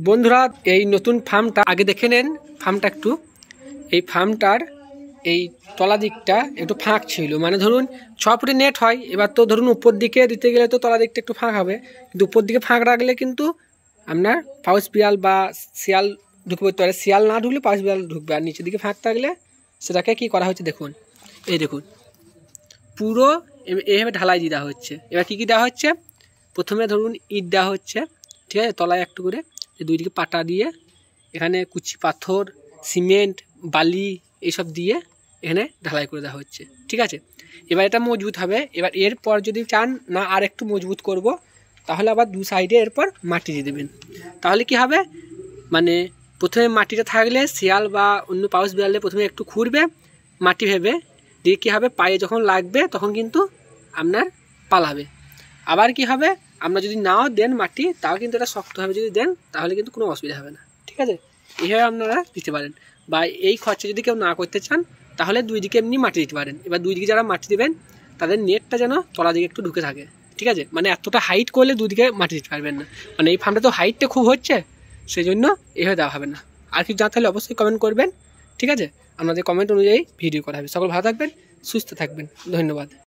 বন্ধুরা এই নতুন ফার্মটা আগে দেখে নেন। ফার্মটা একটু এই ফার্মটার এই তলা দিকটা একটু ফাঁক ছিল, মানে ধরুন 6 ফুটের নেট হয়। এবার তো ধরুন উপর দিকে দিতে গেলে তো তলা দিকটা একটু ফাঁক হবে, কিন্তু উপর দিকে ফাঁক রাখলে কিন্তু আপনার পাউস বিড়াল বা শিয়াল ঢুকে পড়তে পারে। শিয়াল না ঢুকলে পাউস বিড়াল ঢুকবে। আর নিচের দিকে ফাঁক থাকলে সেটাকে কি করা হচ্ছে দেখুন, এই দেখুন পুরো এইভাবে ঢালাই দিয়ে দেওয়া হচ্ছে। এবার কী কী দেওয়া হচ্ছে, প্রথমে ধরুন ইট দেওয়া হচ্ছে, ঠিক আছে, তলায় একটু করে, দুই দিকে পাটা দিয়ে এখানে কুচি পাথর, সিমেন্ট, বালি এইসব দিয়ে এখানে ঢালাই করে দেওয়া হচ্ছে, ঠিক আছে। এবার এটা মজবুত হবে। এবার এরপর যদি চান না আর একটু মজবুত করব, তাহলে আবার দু সাইডে এরপর মাটি দিয়ে দেবেন। তাহলে কি হবে, মানে প্রথমে মাটিটা থাকলে শিয়াল বা অন্য পাউস বিড়ালে প্রথমে একটু খুঁড়বে মাটি ভেবে, দিয়ে কী হবে পায়ে যখন লাগবে তখন কিন্তু আপনার পালাবে। আবার কি হবে, আপনারা যদি নাও দেন মাটি, তাও কিন্তু এটা শক্তভাবে যদি দেন তাহলে কিন্তু কোনো অসুবিধা হবে না, ঠিক আছে। এইভাবে আপনারা দিতে পারেন। বা এই খরচা যদি কেউ না করতে চান তাহলে দুই দিকে এমনি মাটি দিতে পারেন। এবার দুই দিকে যারা মাটি দেবেন তাদের নেটটা যেন তলা দিকে একটু ঢুকে থাকে, ঠিক আছে। মানে এতটা হাইট করলে দুদিকে মাটি দিতে পারবেন না, মানে এই ফার্মটা তো হাইটটা খুব হচ্ছে, সেই জন্য এভাবে দেওয়া হবে না। আর কিছু জানতে হলে অবশ্যই কমেন্ট করবেন, ঠিক আছে। আপনাদের কমেন্ট অনুযায়ী ভিডিও করা হবে। সকল ভালো থাকবেন, সুস্থ থাকবেন, ধন্যবাদ।